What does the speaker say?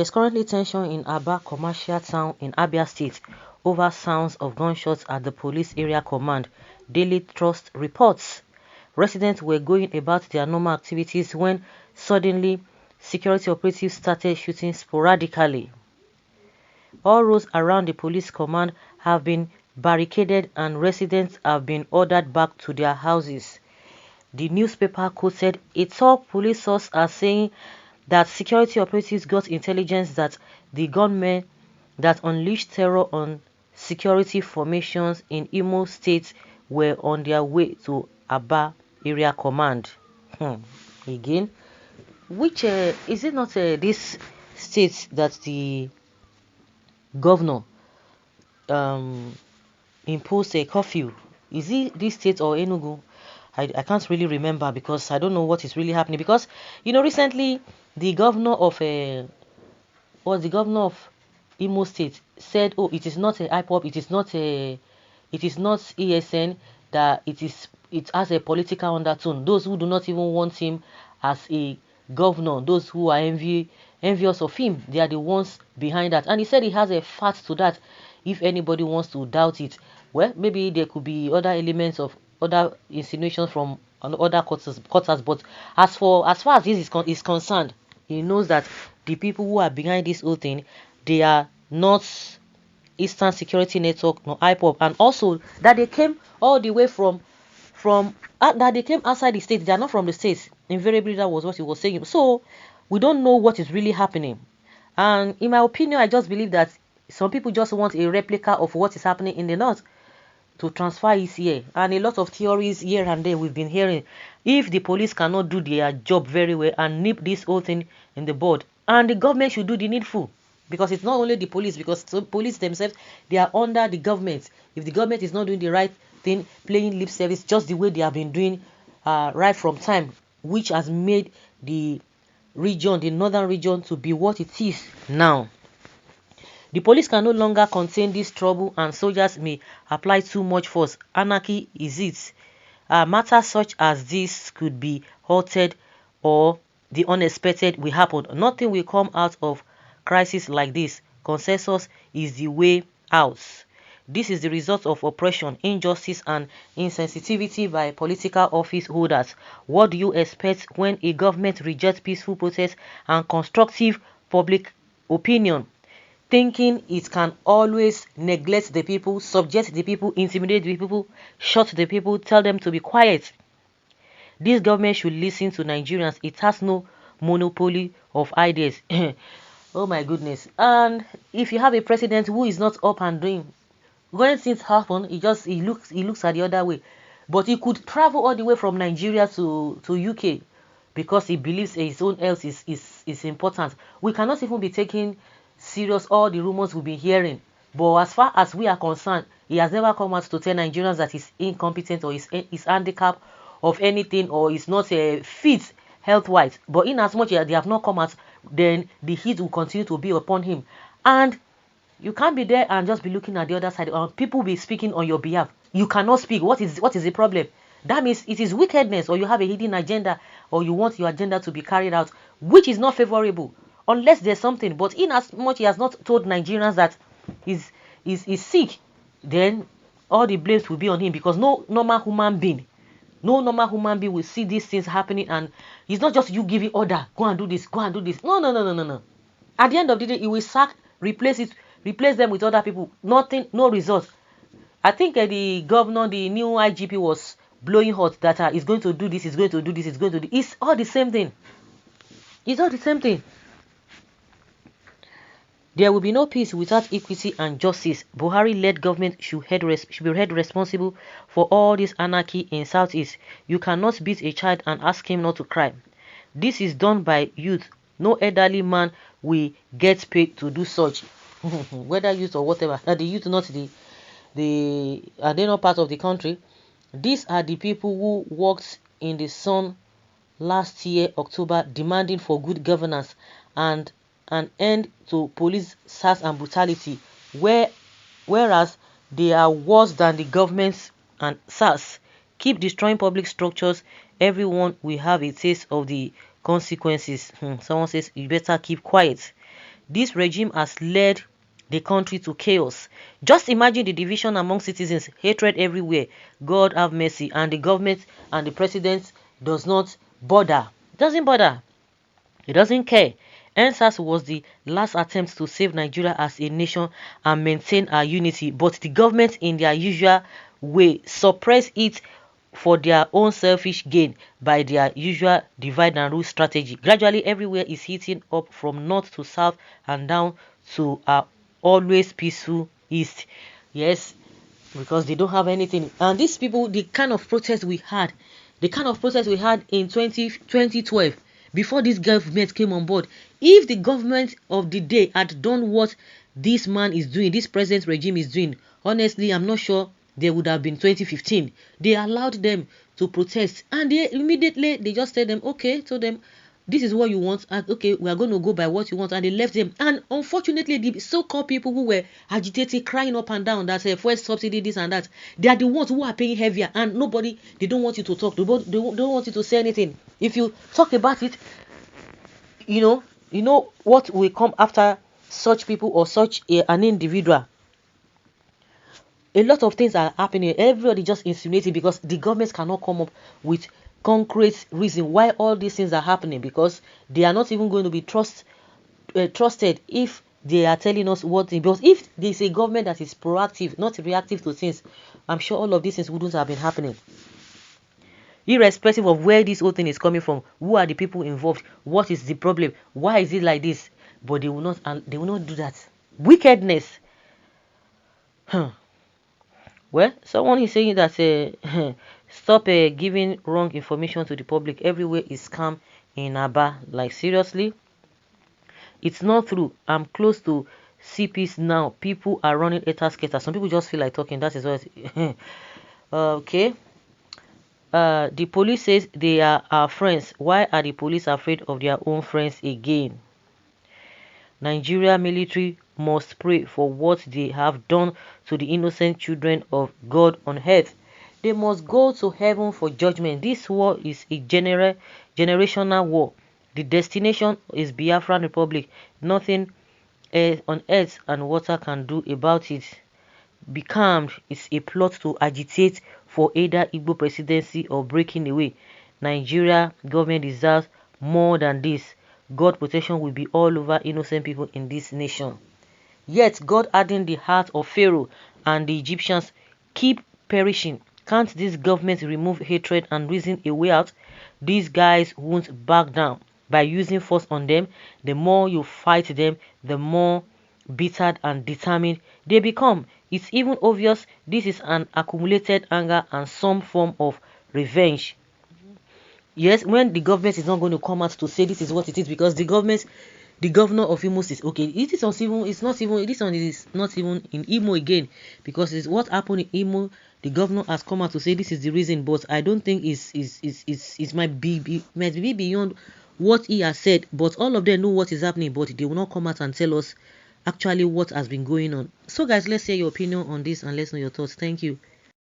There's currently tension in Aba commercial town in Abia State over sounds of gunshots at the police area command. Daily Trust reports. Residents were going about their normal activities when suddenly security operatives started shooting sporadically. All roads around the police command have been barricaded and residents have been ordered back to their houses. The newspaper quoted a top police source as saying that security operatives got intelligence that the gunmen that unleashed terror on security formations in Imo State were on their way to Aba Area Command. Again, which is it not this state that the governor imposed a curfew? Is it this state or Enugu? I can't really remember because I don't know what is really happening. Because recently the governor of the governor of Imo State said, "Oh, it is not a IPOP, it is not ESN, that it has a political undertone. Those who do not even want him as a governor, those who are envious of him, they are the ones behind that." And he said he has a fact to that. If anybody wants to doubt it, well, maybe there could be other elements of other insinuations from other quarters. But as far as this is concerned, he knows that the people who are behind this whole thing, they are not Eastern Security Network nor IPOP, and also that they came all the way from that they came outside the state. They are not from the states. Invariably, that was what he was saying. So we don't know what is really happening. And in my opinion, I just believe that some people just want a replica of what is happening in the north to transfer it here. And a lot of theories here and there we've been hearing. If the police cannot do their job very well and nip this whole thing in the bud, and the government should do the needful, because it's not only the police, because the police themselves, they are under the government. If the government is not doing the right thing, playing lip service just the way they have been doing right from time, which has made the region, the northern region, to be what it is now. The police can no longer contain this trouble and soldiers may apply too much force. Anarchy is it. Matters such as this could be halted or the unexpected will happen. Nothing will come out of crisis like this. Consensus is the way out. This is the result of oppression, injustice and insensitivity by political office holders. What do you expect when a government rejects peaceful protest and constructive public opinion? Thinking it can always neglect the people, subject the people, intimidate the people, shut the people, tell them to be quiet. This government should listen to Nigerians. It has no monopoly of ideas. Oh my goodness. And if you have a president who is not up and doing, when things happen, he looks at the other way. But he could travel all the way from Nigeria to UK because he believes his own health is important. We cannot even be taking serious all the rumors we've been hearing. But as far as we are concerned, he has never come out to tell Nigerians that he's incompetent or is handicapped of anything or is not fit health-wise. But in as much as they have not come out, then the heat will continue to be upon him. And you can't be there and just be looking at the other side. People will be speaking on your behalf. You cannot speak. What is the problem? That means it is wickedness, or you have a hidden agenda, or you want your agenda to be carried out, which is not favorable. Unless there's something, but in as much he has not told Nigerians that he's sick, then all the blames will be on him, because no normal human being will see these things happening, and it's not just you giving order, go and do this. No. At the end of the day, he will sack, replace them with other people. Nothing, no results. I think the governor, the new IGP, was blowing hot that he's going to do this, he's going to do this, he's going to do. It's all the same thing. There will be no peace without equity and justice. Buhari-led government should be held responsible for all this anarchy in Southeast. You cannot beat a child and ask him not to cry. This is done by youth. No elderly man will get paid to do such. Whether youth or whatever. The youth, not are they not part of the country? These are the people who walked in the sun last year, October, demanding for good governance and an end to police SARS and brutality, whereas they are worse than the governments and SARS. Keep destroying public structures, everyone will have a taste of the consequences. Someone says you better keep quiet. This regime has led the country to chaos. Just imagine the division among citizens, hatred everywhere. God have mercy. And the government and the president does not bother. Doesn't bother. He doesn't care. NSAS was the last attempt to save Nigeria as a nation and maintain our unity, but the government in their usual way suppress it for their own selfish gain by their usual divide and rule strategy. Gradually, everywhere is heating up from north to south and down to our always peaceful east. Yes, because they don't have anything. And these people, the kind of protest we had in 2012, before this government came on board, if the government of the day had done what this man is doing, this present regime is doing, honestly, I'm not sure there would have been 2015. They allowed them to protest, and they just told them, okay, told them, this is what you want, and okay, we are going to go by what you want, and they left them. And unfortunately, the so-called people who were agitating, crying up and down that fuel subsidy, this and that, they are the ones who are paying heavier, and nobody, they don't want you to talk, they don't want you to say anything. If you talk about it, you know what will come after such people or such an individual. A lot of things are happening. Everybody just insinuating because the government cannot come up with concrete reason why all these things are happening, because they are not even going to be trusted if they are telling us what. Because if there is a government that is proactive, not reactive to things, I'm sure all of these things wouldn't have been happening. Irrespective of where this whole thing is coming from, who are the people involved, what is the problem, why is it like this, but they will not do that. Wickedness. Well, someone is saying that stop giving wrong information to the public. Everywhere is scam in Aba. Like, seriously? It's not true. I'm close to CPs now. People are running skater. Some people just feel like talking. That is what okay. The police says they are our friends. Why are the police afraid of their own friends again? Nigeria military must pray for what they have done to the innocent children of God on earth. They must go to heaven for judgment. This war is a generational war. The destination is Biafran Republic. Nothing on earth and water can do about it. Be calm. It's a plot to agitate for either Igbo presidency or breaking away. Nigeria government deserves more than this. God protection will be all over innocent people in this nation. Yet God hardened the heart of Pharaoh, and the Egyptians keep perishing. Can't this government remove hatred and reason a way out? These guys won't back down. By using force on them, the more you fight them, the more bitter and determined they become. It's even obvious this is an accumulated anger and some form of revenge. Yes, when the government is not going to come out to say this is what it is, because the governor of Imo is okay. This one is not even in Imo again, because it's what happened in Imo. The governor has come out to say this is the reason, but I don't think it might be beyond what he has said. But all of them know what is happening, but they will not come out and tell us actually what has been going on. So guys, let's hear your opinion on this and let's know your thoughts. Thank you.